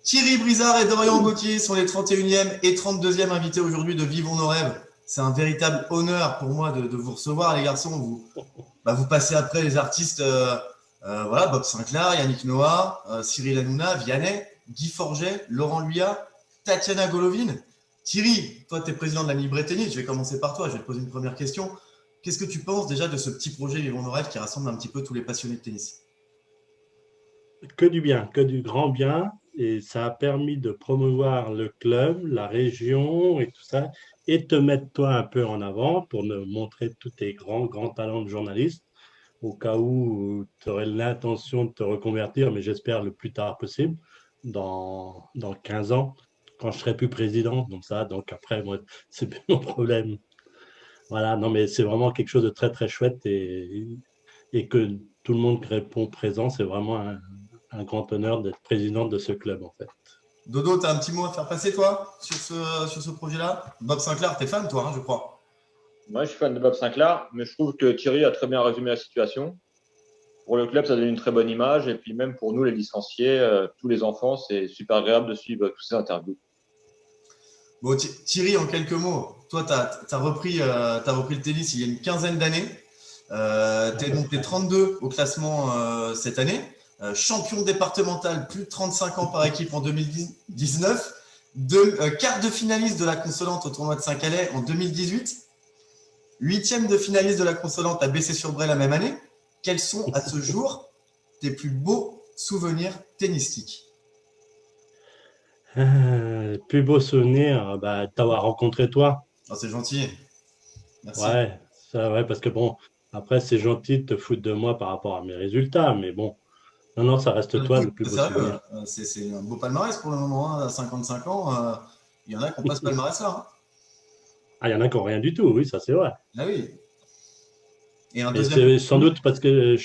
Thierry Brizard et Dorian Gauthier sont les 31e et 32e invités aujourd'hui de Vivons nos rêves. C'est un véritable honneur pour moi de vous recevoir, les garçons. Vous passez après les artistes voilà, Bob Sinclair, Yannick Noah, Cyril Hanouna, Vianney, Guy Forget, Laurent Luyat, Tatiana Golovin. Thierry, toi, tu es président de la Libre Tennis. Je vais commencer par toi. Je vais te poser une première question. Qu'est-ce que tu penses déjà de ce petit projet Vivons nos rêves qui rassemble un petit peu tous les passionnés de tennis? Que du bien, que du grand bien. Et ça a permis de promouvoir le club, la région et tout ça, et te mettre toi un peu en avant pour nous montrer tous tes grands talents de journaliste, au cas où tu aurais l'intention de te reconvertir, mais j'espère le plus tard possible, dans 15 ans, quand je serai plus président. Donc après, moi, c'est plus mon problème. Voilà, non, mais c'est vraiment quelque chose de très, très chouette et que tout le monde répond présent. C'est vraiment un grand honneur d'être président de ce club, en fait. Dodo, tu as un petit mot à faire passer, toi, sur ce projet-là? Bob Sinclair, t'es fan, toi, hein, je crois. Moi, je suis fan de Bob Sinclair, mais je trouve que Thierry a très bien résumé la situation. Pour le club, ça donne une très bonne image. Et puis même pour nous, les licenciés, tous les enfants, c'est super agréable de suivre tous ces interviews. Bon, Thierry, en quelques mots, toi, tu as repris le tennis il y a une quinzaine d'années. Tu es monté 32 au classement cette année. Champion départemental, plus de 35 ans par équipe en 2019. Quart de finaliste de la Consolante au tournoi de Saint-Calais en 2018. Huitième de finaliste de la Consolante à Bessé-sur-Bray la même année. Quels sont à ce jour tes plus beaux souvenirs tennistiques? Plus beau souvenir, t'avoir rencontré toi. Oh, c'est gentil. Merci. Ouais, ça, ouais, parce que bon, après, c'est gentil de te foutre de moi par rapport à mes résultats, mais bon, non, non, ça reste toi le plus beau Sérieux, souvenir. c'est un beau palmarès pour le moment, hein, à 55 ans. Il y en a qui n'ont pas ce palmarès-là. Hein. Ah, il y en a qui n'ont rien du tout, oui, ça c'est vrai. Ah oui. Et un Mais deuxième. c'est sans doute parce que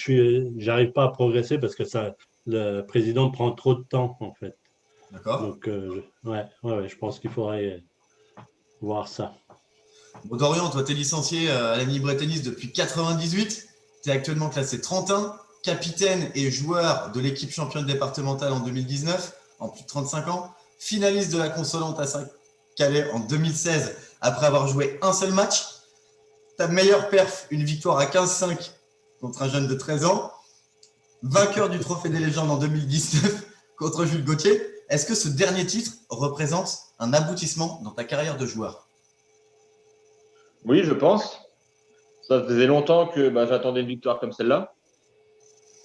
j'arrive pas à progresser parce que ça, le président prend trop de temps, en fait. D'accord. Donc, ouais, je pense qu'il faudrait voir ça. Bon, Dorian, toi, tu es licencié à la Libre Tennis depuis 98. Tu es actuellement classé 31, capitaine et joueur de l'équipe championne départementale en 2019, en plus de 35 ans. Finaliste de la Consolante à Saint-Calais en 2016, après avoir joué un seul match. Ta meilleure perf, une victoire à 15-5 contre un jeune de 13 ans. Vainqueur du Trophée des légendes en 2019 contre Jules Gauthier. Est-ce que ce dernier titre représente un aboutissement dans ta carrière de joueur? Oui, je pense. Ça faisait longtemps que j'attendais une victoire comme celle-là.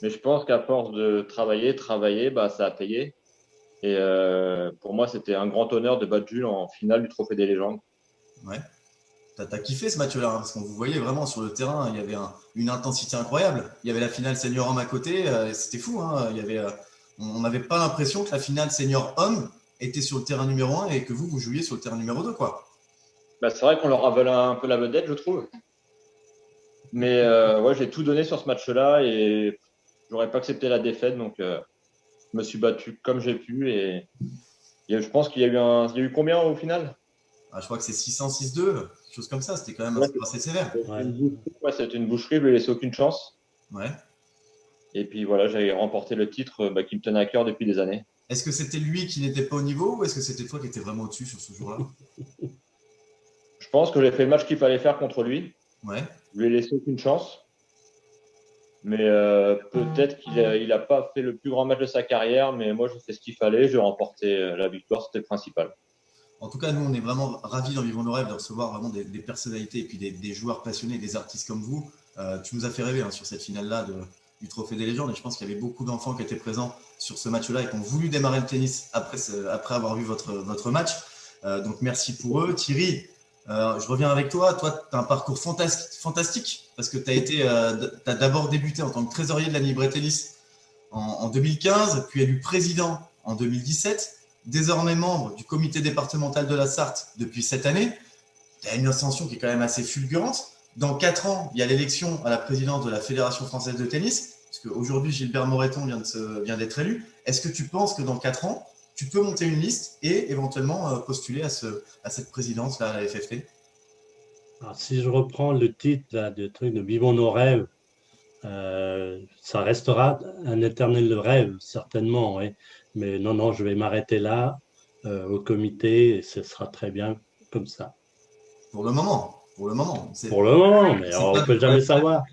Mais je pense qu'à force de travailler, ça a payé. Et pour moi, c'était un grand honneur de battre Jules en finale du Trophée des légendes. Ouais. T'as kiffé ce match-là, hein, parce qu'on vous voyait vraiment sur le terrain, il y avait une intensité incroyable. Il y avait la finale senior homme à côté, c'était fou. Hein, on n'avait pas l'impression que la finale senior homme était sur le terrain numéro 1 et que vous jouiez sur le terrain numéro 2, quoi. C'est vrai qu'on leur a volé un peu la vedette, je trouve. Mais ouais, j'ai tout donné sur ce match-là et j'aurais pas accepté la défaite. Donc, je me suis battu comme j'ai pu. Et je pense qu'il y a eu combien au final? Je crois que c'est 600, 6-2, quelque chose comme ça. C'était quand même Ouais, assez sévère. Ouais. C'était une boucherie, je lui ai laissé aucune chance. Ouais. Et puis voilà, j'ai remporté le titre qui me tenait à cœur depuis des années. Est-ce que c'était lui qui n'était pas au niveau ou est-ce que c'était toi qui étais vraiment au-dessus sur ce jour-là? Je pense que j'ai fait le match qu'il fallait faire contre lui. Ouais. Je lui ai laissé aucune chance. Mais peut-être qu'il a pas fait le plus grand match de sa carrière, mais moi, j'ai fait ce qu'il fallait. J'ai remporté la victoire, c'était le principal. En tout cas, nous, on est vraiment ravis dans Vivons nos rêves de recevoir vraiment des personnalités et puis des joueurs passionnés, des artistes comme vous. Tu nous as fait rêver sur cette finale-là du Trophée des légendes et je pense qu'il y avait beaucoup d'enfants qui étaient présents sur ce match-là et qui ont voulu démarrer le tennis après avoir vu votre match. Donc, merci pour eux. Thierry, je reviens avec toi. Toi, tu as un parcours fantastique parce que tu as d'abord débuté en tant que trésorier de la Libre Tennis en 2015, puis élu président en 2017, désormais membre du comité départemental de la Sarthe depuis cette année. Tu as une ascension qui est quand même assez fulgurante. Dans 4 ans, il y a l'élection à la présidence de la Fédération française de tennis, parce qu'aujourd'hui, Gilbert Moreton vient d'être élu. Est-ce que tu penses que dans 4 ans, tu peux monter une liste et éventuellement postuler à cette présidence-là à la FFT? Alors, si je reprends le titre là, de truc de Vivons nos rêves, ça restera un éternel rêve, certainement, ouais. Mais non, non, je vais m'arrêter là au comité et ce sera très bien comme ça. Pour le moment. Pour le moment. Pour le moment, mais C'est on pas peut jamais savoir.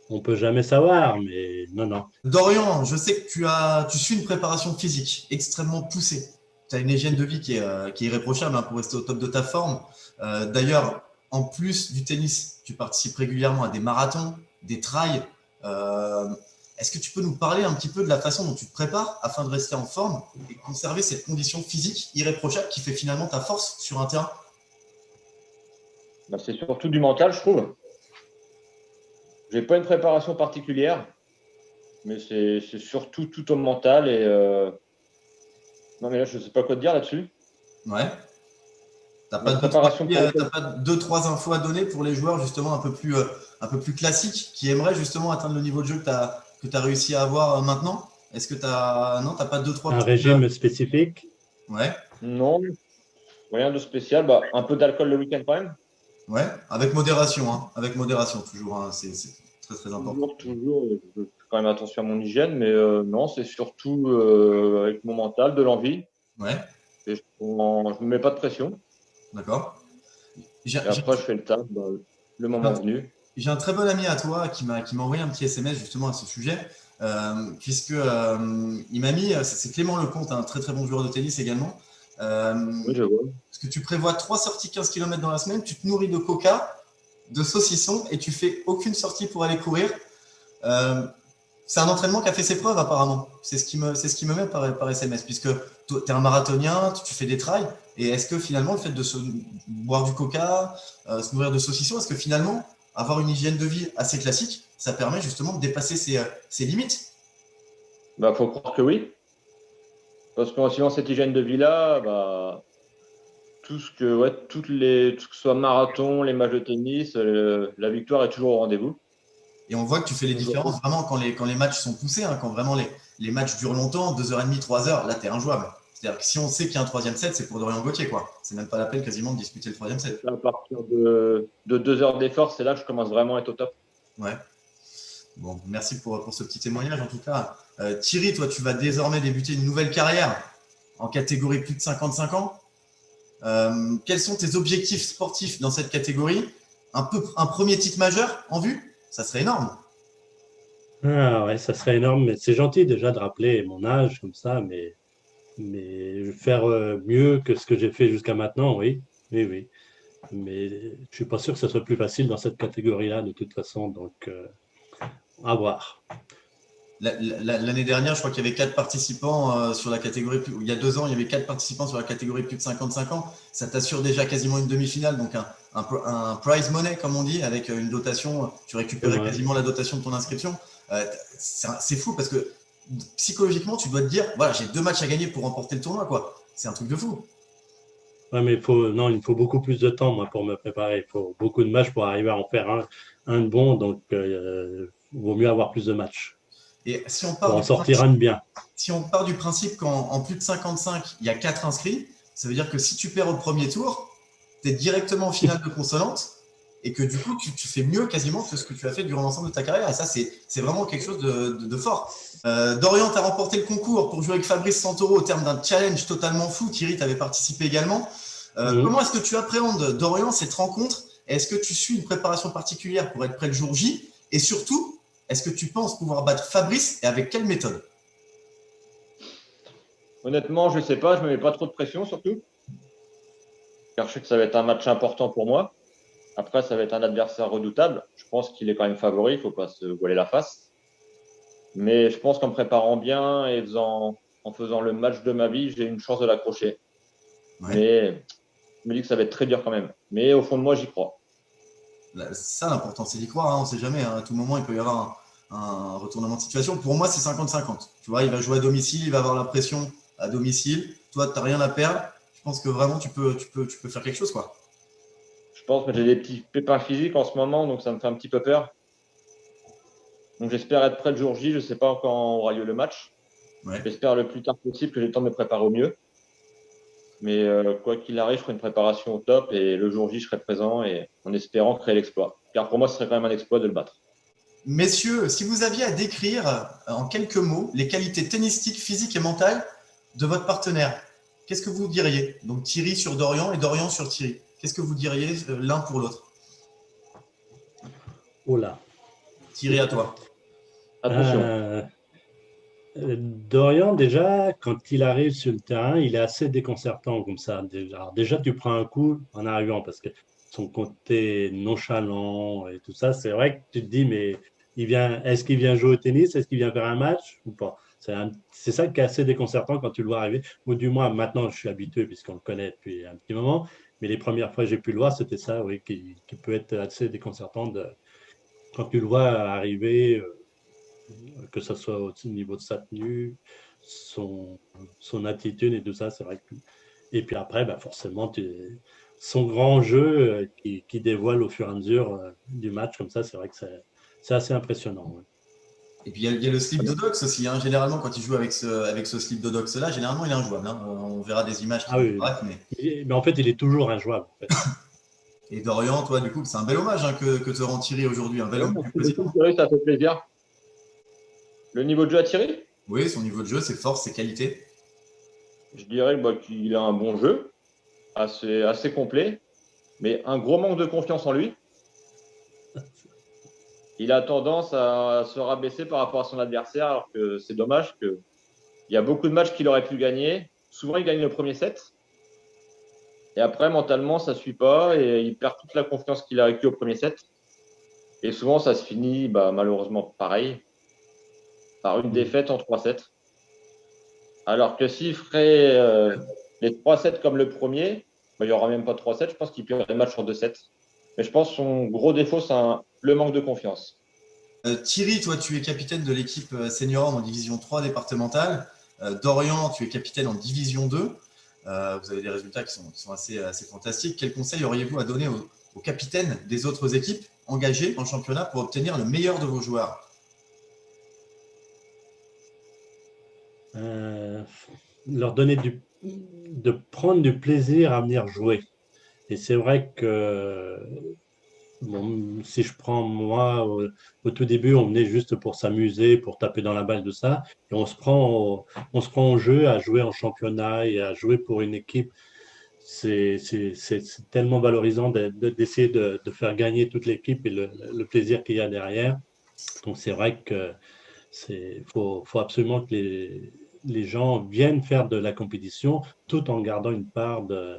On peut jamais savoir, mais non, non. Dorian, je sais que tu suis une préparation physique extrêmement poussée. Tu as une hygiène de vie qui est irréprochable, hein, pour rester au top de ta forme. D'ailleurs, en plus du tennis, tu participes régulièrement à des marathons, des trails. Euh, Est-ce que tu peux nous parler un petit peu de la façon dont tu te prépares afin de rester en forme et conserver cette condition physique irréprochable qui fait finalement ta force sur un terrain? Bah, c'est surtout du mental, je trouve. J'ai pas une préparation particulière, mais c'est surtout tout au mental. Non, mais là, je sais pas quoi te dire là-dessus. Ouais. T'as Ma pas deux, trois, préparation pour t'as pas deux, trois infos à donner pour les joueurs justement un peu plus classiques qui aimeraient justement atteindre le niveau de jeu que tu as réussi à avoir maintenant? Est-ce que non, t'as pas deux, trois Un petits, régime spécifique. ouais, Non, rien de spécial. Bah, un peu d'alcool le week-end quand même. ouais, avec modération toujours, hein, c'est très très important. Toujours. Je fais quand même attention à mon hygiène, mais non, c'est surtout avec mon mental, de l'envie. Ouais, Et je me mets pas de pression. d'accord. J'ai Et j'ai après, je fais le taf, bah, le moment un, venu. j'ai un très bon ami à toi qui m'a envoyé un petit SMS justement à ce sujet, puisque il m'a mis, c'est Clément Lecomte, un très très bon joueur de tennis également. Oui, je vois. Parce que tu prévois 3 sorties 15 km dans la semaine, tu te nourris de coca, de saucisson et tu fais aucune sortie pour aller courir. Euh, c'est un entraînement qui a fait ses preuves apparemment. C'est ce qui me met par SMS, puisque tu es un marathonien, tu fais des trails. Et est-ce que finalement le fait de se boire du coca, se nourrir de saucisson, est-ce que finalement avoir une hygiène de vie assez classique, ça permet justement de dépasser ses limites? Bah, faut croire que oui. Parce que sinon, cette hygiène de vie-là, bah, tout ce que ce soit marathon, les matchs de tennis, la victoire est toujours au rendez-vous. Et on voit que tu fais les Toujours. différences vraiment quand les matchs sont poussés, hein, quand vraiment les matchs durent longtemps, 2h30, 3 heures, là, tu es injouable. C'est-à-dire que si on sait qu'il y a un troisième set, c'est pour Dorian Gauthier, quoi. C'est même pas la peine quasiment de discuter le troisième set. À partir de 2 heures d'effort, c'est là que je commence vraiment à être au top. Ouais. Bon, merci pour ce petit témoignage. En tout cas, Thierry, toi, tu vas désormais débuter une nouvelle carrière en catégorie plus de 55 ans. Quels sont tes objectifs sportifs dans cette catégorie? Un premier titre majeur en vue? Ça serait énorme. Ah ouais, ça serait énorme, mais c'est gentil déjà de rappeler mon âge comme ça, mais faire mieux que ce que j'ai fait jusqu'à maintenant, oui, oui, oui. Mais je suis pas sûr que ce soit plus facile dans cette catégorie-là de toute façon, donc à voir. L'année dernière, je crois qu'il y avait 4 participants sur la catégorie. Il y a 2 ans, il y avait 4 participants sur la catégorie plus de 55 ans. Ça t'assure déjà quasiment une demi-finale, donc un prize money, comme on dit, avec une dotation. Tu récupérais Ouais. quasiment la dotation de ton inscription. C'est fou parce que psychologiquement, tu dois te dire voilà, j'ai 2 matchs à gagner pour remporter le tournoi, quoi. C'est un truc de fou. Ouais, mais non, il me faut beaucoup plus de temps, moi, pour me préparer. Il faut beaucoup de matchs pour arriver à en faire un de bon, donc vaut mieux avoir plus de matchs Et pour en sortir un de bien. si on part du principe qu'en plus de 55, il y a 4 inscrits, ça veut dire que si tu perds au premier tour, tu es directement en finale de consolante et que du coup, tu fais mieux quasiment que ce que tu as fait durant l'ensemble de ta carrière. Et ça, c'est vraiment quelque chose de fort. Dorian, tu as remporté le concours pour jouer avec Fabrice Santoro au terme d'un challenge totalement fou. Thierry, tu avais participé également. Mhm. Comment est-ce que tu appréhendes, Dorian, cette rencontre? Est-ce que tu suis une préparation particulière pour être prêt le jour J? Et surtout, est-ce que tu penses pouvoir battre Fabrice et avec quelle méthode? Honnêtement, je ne sais pas, je ne me mets pas trop de pression surtout, car je sais que ça va être un match important pour moi. Après, ça va être un adversaire redoutable. Je pense qu'il est quand même favori, il ne faut pas se voiler la face. Mais je pense qu'en me préparant bien et en faisant le match de ma vie, j'ai une chance de l'accrocher. Ouais. Mais je me dis que ça va être très dur quand même. Mais au fond de moi, j'y crois. Ça, l'important, c'est d'y croire. Hein, on ne sait jamais. Hein, à tout moment, il peut y avoir un retournement de situation. Pour moi, c'est 50-50. Tu vois, il va jouer à domicile, il va avoir la pression à domicile. Toi, tu n'as rien à perdre. Je pense que vraiment, tu peux faire quelque chose, quoi. Je pense que j'ai des petits pépins physiques en ce moment, donc ça me fait un petit peu peur. Donc j'espère être prêt le jour J. Je ne sais pas quand aura lieu le match. Ouais. J'espère le plus tard possible que j'ai le temps de me préparer au mieux. Mais quoi qu'il arrive, je ferai une préparation au top et le jour J, je serai présent et en espérant créer l'exploit. Car pour moi, ce serait quand même un exploit de le battre. Messieurs, si vous aviez à décrire en quelques mots les qualités tennistiques, physiques et mentales de votre partenaire, qu'est-ce que vous diriez? Donc Thierry sur Dorian et Dorian sur Thierry. Qu'est-ce que vous diriez l'un pour l'autre? Oh là. Thierry, à toi. Attention. Dorian, déjà, quand il arrive sur le terrain, il est assez déconcertant comme ça. Alors, déjà, tu prends un coup en arrivant parce que son côté nonchalant et tout ça, c'est vrai que tu te dis, mais est-ce qu'il vient jouer au tennis? Est-ce qu'il vient faire un match ou pas? C'est ça qui est assez déconcertant quand tu le vois arriver. Ou du moins, maintenant, je suis habitué puisqu'on le connaît depuis un petit moment. Mais les premières fois que j'ai pu le voir, c'était ça, oui, qui peut être assez déconcertant quand tu le vois arriver. Que ce soit au niveau de sa tenue, son, son attitude et tout ça, c'est vrai que. Et puis après, bah forcément, son grand jeu qui dévoile au fur et à mesure du match, comme ça, c'est vrai que c'est assez impressionnant. Ouais. Et puis il y a le slip d'Odox aussi. Hein. Généralement, quand il joue avec ce slip d'Odox-là, généralement, il est injouable. Hein. On verra des images qui Ah vont oui, apparaître. mais en fait, il est toujours injouable. En fait. Et Dorian, toi, du coup, c'est un bel hommage hein, que te rend Thierry aujourd'hui. Un bel Ouais, hommage du merci président. beaucoup, Thierry, ça fait plaisir. Le niveau de jeu à Thierry, Oui, son niveau de jeu, ses forces, ses qualités. je dirais bah, qu'il a un bon jeu, assez complet, mais un gros manque de confiance en lui. Il a tendance à se rabaisser par rapport à son adversaire, alors que c'est dommage qu'il y a beaucoup de matchs qu'il aurait pu gagner. Souvent, il gagne le premier set. Et après, mentalement, ça ne suit pas et il perd toute la confiance qu'il a acquis au premier set. Et souvent, ça se finit bah, malheureusement pareil, par une défaite en 3 sets. Alors que s'il ferait les 3 sets comme le premier, bah, il n'y aura même pas 3 sets. Je pense qu'il perdrait le match en 2 sets. Mais je pense que son gros défaut, c'est le manque de confiance. Thierry, toi, tu es capitaine de l'équipe senior en division 3 départementale. Dorian, tu es capitaine en division 2. Vous avez des résultats qui sont assez fantastiques. Quels conseils auriez-vous à donner aux capitaines des autres équipes engagées en championnat pour obtenir le meilleur de vos joueurs? Euh, Leur donner de prendre du plaisir à venir jouer. Et c'est vrai que bon, si je prends moi, au tout début, on venait juste pour s'amuser, pour taper dans la balle de ça. Et on se prend au jeu à jouer en championnat et à jouer pour une équipe. C'est tellement valorisant d'essayer de faire gagner toute l'équipe et le plaisir qu'il y a derrière. Donc c'est vrai que faut absolument que les gens viennent faire de la compétition tout en gardant une part de,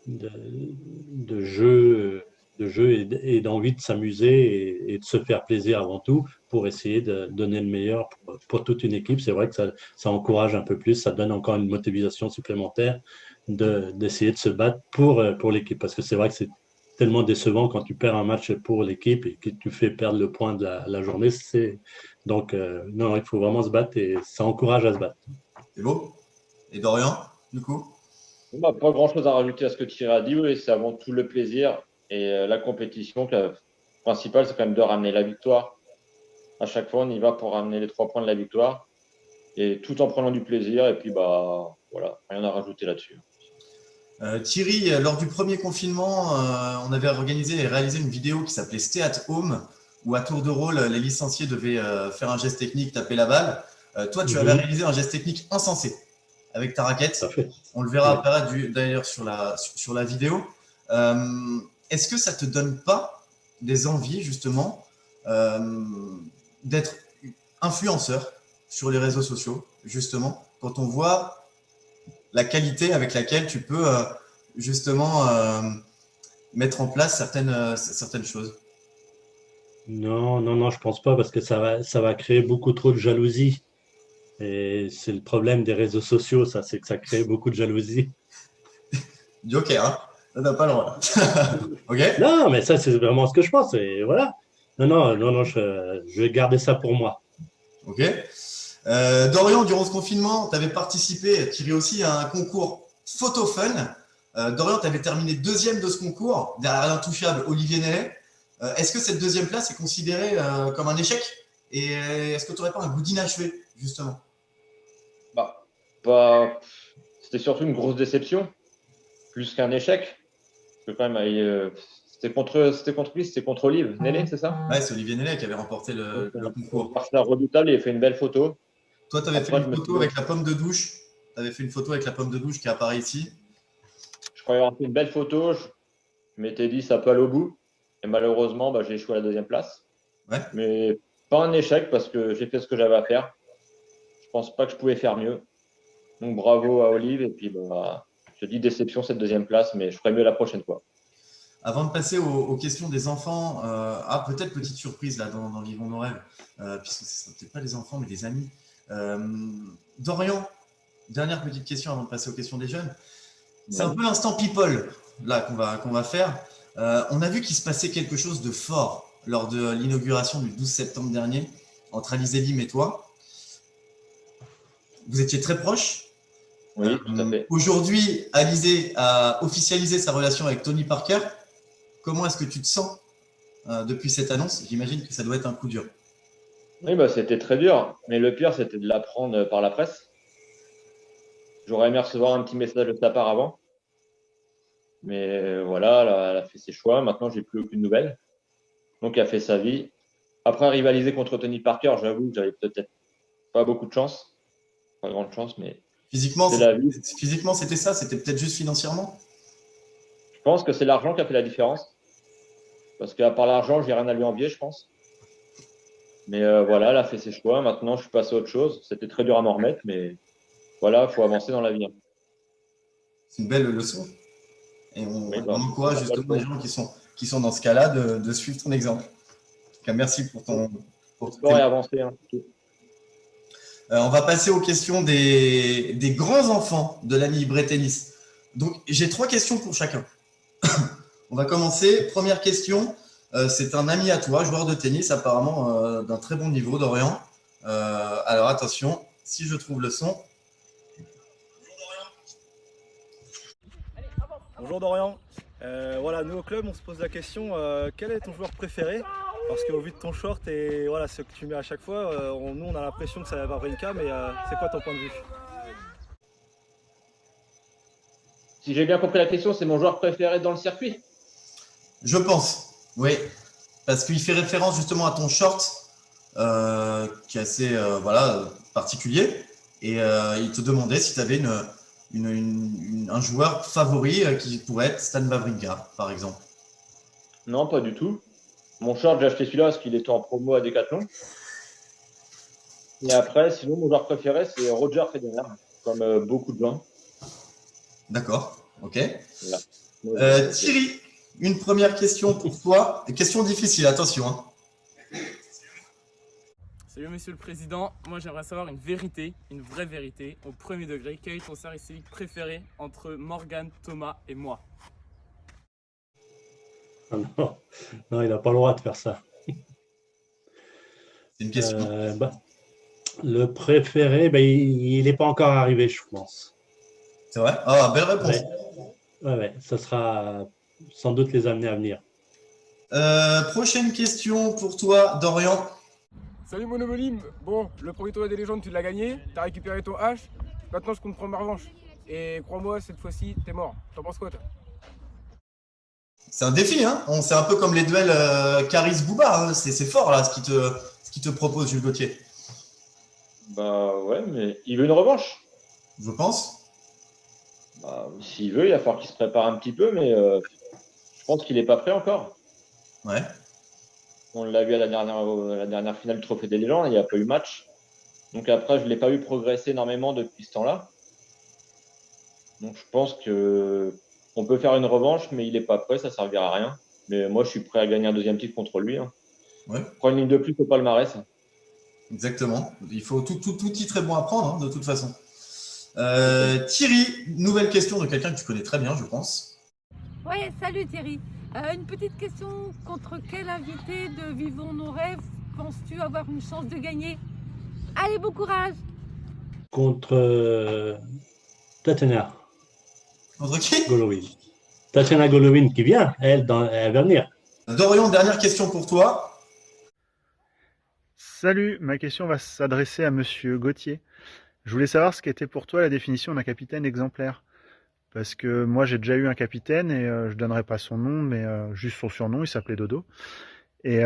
de jeu, et d'envie de s'amuser et de se faire plaisir avant tout pour essayer de donner le meilleur pour toute une équipe. C'est vrai que ça encourage un peu plus, ça donne encore une motivation supplémentaire d'essayer de se battre pour l'équipe. Parce que c'est vrai que c'est tellement décevant quand tu perds un match pour l'équipe et que tu fais perdre le point de la journée. Donc, non, il faut vraiment se battre et ça encourage à se battre. C'est beau. Et Dorian, du coup? Bon, bah, pas grand-chose à rajouter à ce que Thierry a dit. Oui, c'est avant tout le plaisir et la compétition. Le principal, c'est quand même de ramener la victoire. À chaque fois, on y va pour ramener les 3 points de la victoire et tout en prenant du plaisir. Et puis, bah, voilà, rien à rajouter là-dessus. Thierry, lors du premier confinement, on avait organisé et réalisé une vidéo qui s'appelait Stay at Home, où à tour de rôle, les licenciés devaient faire un geste technique, taper la balle. Toi, tu avais Mhm, réalisé un geste technique insensé avec ta tout à raquette. fait. On le verra Oui. apparaître d'ailleurs sur la vidéo. Est-ce que ça te donne pas des envies, justement, d'être influenceur sur les réseaux sociaux, justement, quand on voit la qualité avec laquelle tu peux justement mettre en place certaines choses. Non, non, non, je pense pas parce que ça va créer beaucoup trop de jalousie. Et c'est le problème des réseaux sociaux, ça, c'est que ça crée beaucoup de jalousie. Joker, hein, ça n'a pas le droit. Ok. Non, mais ça, c'est vraiment ce que je pense. Et voilà. Non, non, non, non, je vais garder ça pour moi. Ok. Dorian, durant ce confinement, tu avais participé, tiré aussi à un concours photo fun. Dorian, tu avais terminé deuxième de ce concours, derrière l'intouchable Olivier Nellet. Est-ce que cette deuxième place est considérée comme un échec? Et est-ce que tu n'aurais pas un goût d'inachevé, justement? Bah, pas... C'était surtout une grosse déception, plus qu'un échec. Parce que quand même, C'était contre qui? C'était contre Olive. Nélé, c'est ça? Ouais, c'est Olivier Nellet qui avait remporté le concours. C'est redoutable, il a fait une belle photo. Toi, tu avais fait Après, une photo avec la pomme de douche. Tu avais fait une photo avec la pomme de douche qui apparaît ici. Je croyais avoir fait une belle photo. Je m'étais dit, ça peut aller au bout. Et malheureusement, bah, j'ai échoué à la deuxième place. Ouais. Mais pas un échec parce que j'ai fait ce que j'avais à faire. Je pense pas que je pouvais faire mieux. Donc bravo à Olive. Et puis, bah, je dis déception cette deuxième place, mais je ferai mieux la prochaine fois. Avant de passer aux questions des enfants, peut-être petite surprise là dans Vivons nos rêves, puisque ce ne sera peut-être pas des enfants, mais des amis. Dorian, dernière petite question avant de passer aux questions des jeunes. C'est un peu l'instant people là qu'on va faire. On a vu qu'il se passait quelque chose de fort lors de l'inauguration du 12 septembre dernier entre Alizé Lim et toi. Vous étiez très proches. Oui, tout à fait. Aujourd'hui, Alizé a officialisé sa relation avec Tony Parker. Comment est-ce que tu te sens depuis cette annonce? J'imagine que ça doit être un coup dur. Oui, bah, c'était très dur. Mais le pire, c'était de l'apprendre par la presse. J'aurais aimé recevoir un petit message de ta part avant. Mais voilà, elle a fait ses choix. Maintenant, j'ai plus aucune nouvelle. Donc, elle a fait sa vie. Après, rivaliser contre Tony Parker, j'avoue que j'avais peut-être pas beaucoup de chance. Pas grande chance, mais Physiquement, c'est la vie. physiquement, c'était ça? C'était peut-être juste financièrement? Je pense que c'est l'argent qui a fait la différence. Parce qu'à part l'argent, j'ai rien à lui envier, je pense. Mais voilà, elle a fait ses choix. Maintenant, je suis passé à autre chose. C'était très dur à m'en remettre, mais voilà, il faut avancer dans la vie. C'est une belle leçon. Et Oui, on encourage justement les gens qui sont dans ce cas-là de suivre ton exemple. En tout cas, merci pour ton. Le sport est avancé. Hein. On va passer aux questions des grands enfants de l'ami Bray Tennis. Donc, j'ai 3 questions pour chacun. On va commencer. Première question. C'est un ami à toi, joueur de tennis, apparemment d'un très bon niveau, Dorian. Alors, attention, si je trouve le son. Bonjour Dorian. Voilà, nous au club, on se pose la question quel est ton joueur préféré? Parce qu'au vu de ton short et voilà, ce que tu mets à chaque fois, nous on a l'impression que ça va Wawrinka, mais c'est quoi ton point de vue? Si j'ai bien compris la question, c'est mon joueur préféré dans le circuit. Je pense, oui. Parce qu'il fait référence justement à ton short, qui est assez particulier. Et il te demandait si tu avais un joueur favori qui pourrait être Stan Wawrinka, par exemple. Non, pas du tout. Mon short, j'ai acheté celui-là parce qu'il était en promo à Decathlon. Et après, sinon, mon joueur préféré, c'est Roger Federer, comme beaucoup de gens. D'accord, ok. Voilà. Thierry, une première question pour toi. Question difficile, attention. Hein. Salut Monsieur le Président, moi j'aimerais savoir une vérité, une vraie vérité, au premier degré. Quel est ton service civique préféré entre Morgane, Thomas et moi? Non, non, il n'a pas le droit de faire ça. C'est une question. Le préféré, il n'est pas encore arrivé, je pense. C'est vrai? Ah, belle réponse. Ouais, ça sera sans doute les années à venir. Prochaine question pour toi, Dorian. Salut mon homonyme, bon, le premier tournoi des légendes tu l'as gagné, t'as récupéré ton H, maintenant je compte prendre ma revanche. Et crois-moi, cette fois-ci, t'es mort. T'en penses quoi toi? C'est un défi, hein? C'est un peu comme les duels Caris-Bouba, hein. C'est fort là ce qui te propose Jules Gauthier. Bah ouais, mais il veut une revanche. Je pense. Bah, s'il veut, il va falloir qu'il se prépare un petit peu, mais je pense qu'il n'est pas prêt encore. Ouais. On l'a vu à la dernière finale du Trophée des légendes, il n'y a pas eu match. Donc après, je ne l'ai pas vu progresser énormément depuis ce temps-là. Donc je pense qu'on peut faire une revanche, mais il n'est pas prêt, ça ne servira à rien. Mais moi, je suis prêt à gagner un deuxième titre contre lui. Hein. Ouais. Prendre une ligne de plus au palmarès. Exactement. Il faut tout titre est bon à prendre, hein, de toute façon. Thierry, nouvelle question de quelqu'un que tu connais très bien, je pense. Oui, salut Thierry. Une petite question, contre quel invité de Vivons nos rêves penses-tu avoir une chance de gagner? Allez, bon courage! Contre Tatiana Contre qui? Golovin. Tatiana Golovin qui vient, elle va venir. Dorian, dernière question pour toi. Salut, ma question va s'adresser à Monsieur Gauthier. Je voulais savoir ce qu'était pour toi la définition d'un capitaine exemplaire. parce que moi j'ai déjà eu un capitaine et je donnerai pas son nom, mais juste son surnom, il s'appelait Dodo. Et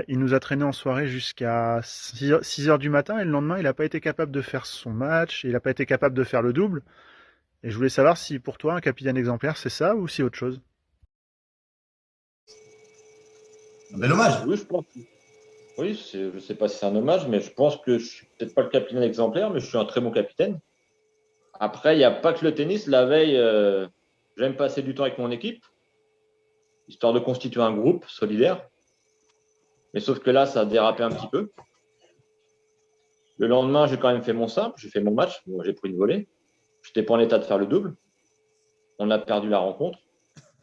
il nous a traîné en soirée jusqu'à 6 heures du matin et le lendemain il n'a pas été capable de faire son match, il n'a pas été capable de faire le double. Et je voulais savoir si pour toi un capitaine exemplaire c'est ça ou si autre chose. Un bel hommage. Oui, je pense. Oui, je sais pas si c'est un hommage, mais je pense que je suis peut-être pas le capitaine exemplaire, mais je suis un très bon capitaine. Après, il n'y a pas que le tennis. La veille, j'aime passer du temps avec mon équipe, histoire de constituer un groupe solidaire. Mais sauf que là, ça a dérapé un petit peu. Le lendemain, j'ai quand même fait mon simple, j'ai fait mon match. Bon, j'ai pris une volée. Je n'étais pas en état de faire le double. On a perdu la rencontre.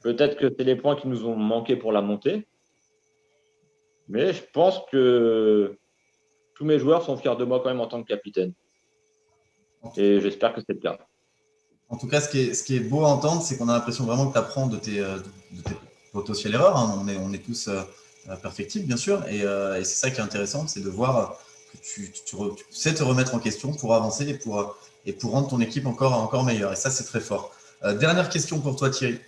Peut-être que c'est les points qui nous ont manqué pour la montée. Mais je pense que tous mes joueurs sont fiers de moi quand même en tant que capitaine. Et j'espère que c'est le cas. En tout cas, ce qui est beau à entendre, c'est qu'on a l'impression vraiment que tu apprends de tes potentielles erreurs. Hein. On est tous perfectibles, bien sûr. Et c'est ça qui est intéressant, c'est de voir que tu sais te remettre en question pour avancer et pour rendre ton équipe encore meilleure. Et ça, c'est très fort. Dernière question pour toi, Thierry.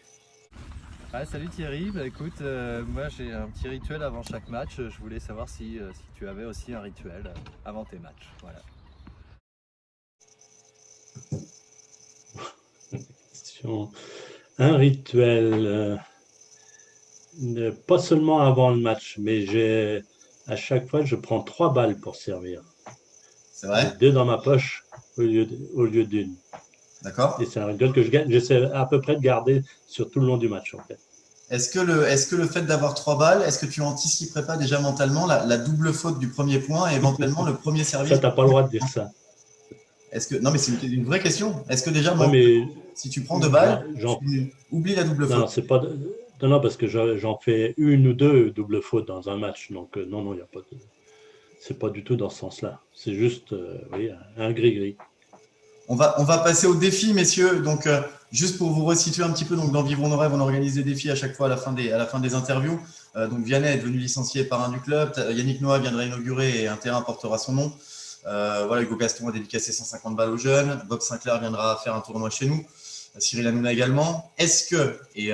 Ouais, salut Thierry, bah écoute, moi j'ai un petit rituel avant chaque match. Je voulais savoir si tu avais aussi un rituel avant tes matchs. Voilà. Un rituel, pas seulement avant le match, mais à chaque fois, je prends 3 balles pour servir. C'est vrai? 2 dans ma poche au lieu d'une. D'accord. Et c'est un rituel que j'essaie à peu près de garder sur tout le long du match, en fait. Est-ce que le fait d'avoir 3 balles, est-ce que tu anticiperais pas déjà mentalement la double faute du premier point et éventuellement le premier service? Ça, tu n'as pas le droit de dire ça. Non, mais c'est une vraie question. Est-ce que déjà, si tu prends 2 balles, tu oublies la double faute? Non, c'est pas. Non, parce que j'en fais 1 ou 2 doubles fautes dans un match. Donc, non, il n'y a pas de. C'est pas du tout dans ce sens-là. C'est juste oui, un gris-gris. On va passer au défi, messieurs. Donc, juste pour vous resituer un petit peu, donc dans Vivons nos rêves, on organise des défis à chaque fois à la fin des interviews. Donc, Vianney est devenu licencié parrain du club. Yannick Noah viendra inaugurer et un terrain portera son nom. Voilà, Hugo Gaston a dédicacé 150 balles aux jeunes. Bob Sinclair viendra faire un tournoi chez nous. Cyril Hanouna également. Est-ce que, et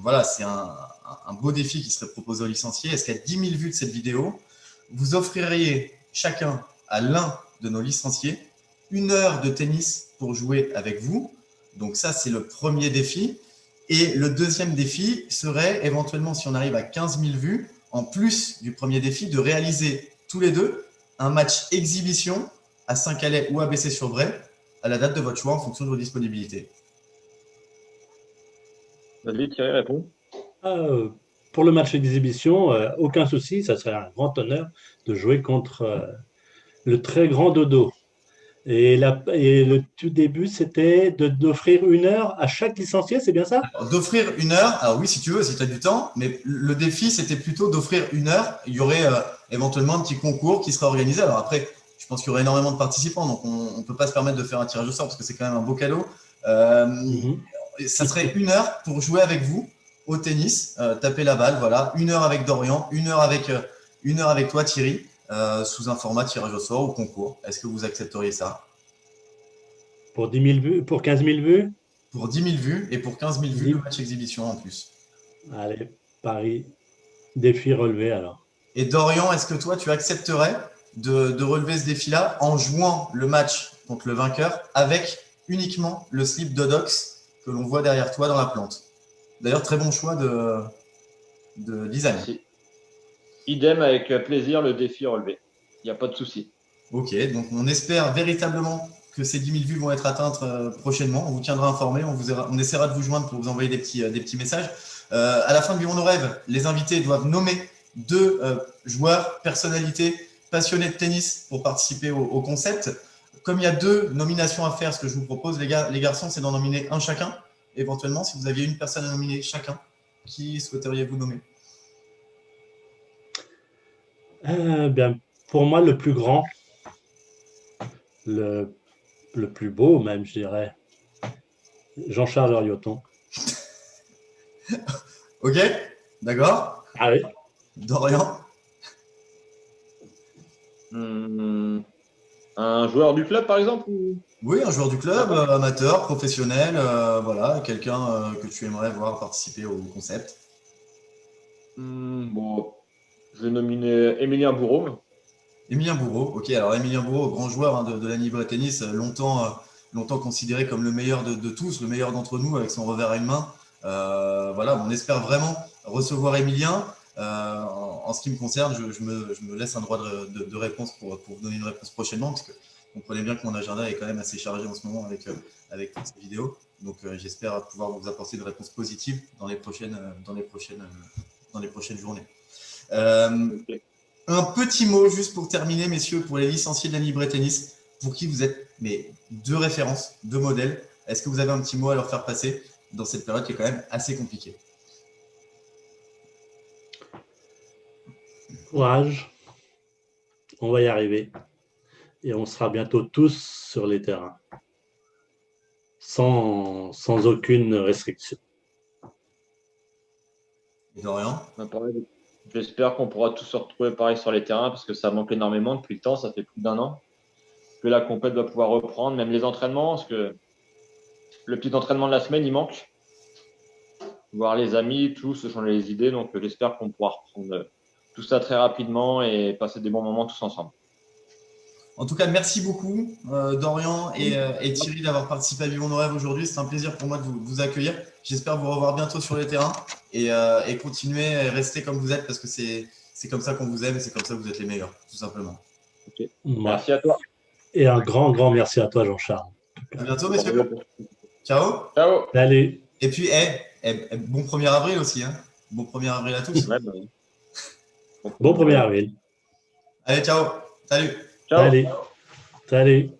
voilà, c'est un beau défi qui serait proposé aux licenciés, est-ce qu'à 10 000 vues de cette vidéo, vous offririez chacun à l'un de nos licenciés 1 heure de tennis pour jouer avec vous? Donc ça, c'est le premier défi. Et le deuxième défi serait éventuellement, si on arrive à 15 000 vues, en plus du premier défi, de réaliser tous les deux un match exhibition à Saint-Calais ou à Bessay-sur-Bray à la date de votre choix en fonction de vos disponibilités. Vas-y, Thierry, réponds. Pour le match d'exhibition, aucun souci, ça serait un grand honneur de jouer contre le très grand Dodo. Et le tout début, c'était d'offrir 1 heure à chaque licencié, c'est bien ça? D'offrir 1 heure, alors oui, si tu veux, si tu as du temps, mais le défi, c'était plutôt d'offrir 1 heure. Il y aurait éventuellement un petit concours qui serait organisé. Alors après, je pense qu'il y aurait énormément de participants, donc on ne peut pas se permettre de faire un tirage au sort parce que c'est quand même un beau cadeau. Ça serait 1 heure pour jouer avec vous au tennis, taper la balle, voilà. 1 heure avec Dorian, 1 heure avec toi, Thierry. Sous un format tirage au sort ou concours. Est-ce que vous accepteriez ça? Pour 10 000 vues, pour 15 000 vues? Pour 10 000 vues et pour 15 000 vues de match exhibition en plus. Allez, Paris, défi relevé alors. Et Dorian, est-ce que toi, tu accepterais de relever ce défi-là en jouant le match contre le vainqueur avec uniquement le slip Dodox que l'on voit derrière toi dans la plante? D'ailleurs, très bon choix de design. Merci. Idem, avec plaisir, le défi relevé. Il n'y a pas de souci. Ok, donc on espère véritablement que ces 10 000 vues vont être atteintes prochainement. On vous tiendra informé, on essaiera de vous joindre pour vous envoyer des petits messages. À la fin de Vivons nos rêves, les invités doivent nommer 2 joueurs, personnalités, passionnés de tennis pour participer au concept. Comme il y a 2 nominations à faire, ce que je vous propose, les garçons, c'est d'en nominer un chacun. Éventuellement, si vous aviez une personne à nominer chacun, qui souhaiteriez-vous nommer? Bien, pour moi, le plus grand, le plus beau même, je dirais, Jean-Charles Orioton. Ok, d'accord. Un joueur du club, par exemple Oui, un joueur du club, amateur, professionnel, voilà, quelqu'un que tu aimerais voir participer au concept. Bon, je vais nominer Émilien Bourreau. Emilien Bourreau, ok, alors Emilien Bourreau, grand joueur de la Libre Tennis, longtemps considéré comme le meilleur de tous, le meilleur d'entre nous avec son revers à une main. Voilà, on espère vraiment recevoir Emilien. En ce qui me concerne, je me laisse un droit de réponse pour vous donner une réponse prochainement, parce que vous comprenez bien que mon agenda est quand même assez chargé en ce moment avec toutes ces vidéos. Donc j'espère pouvoir vous apporter une réponse positive dans les prochaines journées. Un petit mot juste pour terminer, messieurs, pour les licenciés de la Libre Tennis, pour qui vous êtes deux références, deux modèles. Est-ce que vous avez un petit mot à leur faire passer dans cette période qui est quand même assez compliquée? Courage, on va y arriver. Et on sera bientôt tous sur les terrains, sans aucune restriction. Et Dorian? J'espère qu'on pourra tous se retrouver pareil sur les terrains parce que ça manque énormément depuis le temps, ça fait plus d'1 an que la compète va pouvoir reprendre, même les entraînements, parce que le petit entraînement de la semaine, il manque. Voir les amis, tous se changer les idées, donc j'espère qu'on pourra reprendre tout ça très rapidement et passer des bons moments tous ensemble. En tout cas, merci beaucoup Dorian et Thierry d'avoir participé à Vivons nos rêves aujourd'hui. C'est un plaisir pour moi de vous accueillir. J'espère vous revoir bientôt sur les terrains et continuer à rester comme vous êtes parce que c'est comme ça qu'on vous aime et c'est comme ça que vous êtes les meilleurs, tout simplement. Okay. Merci à toi. Et un grand merci à toi, Jean-Charles. À bientôt, messieurs. Ciao. Ciao. Salut. Et puis, bon 1er avril aussi. Hein. Bon 1er avril à tous. Ouais, Bon 1er avril. Allez, ciao. Salut. Ciao. Salut.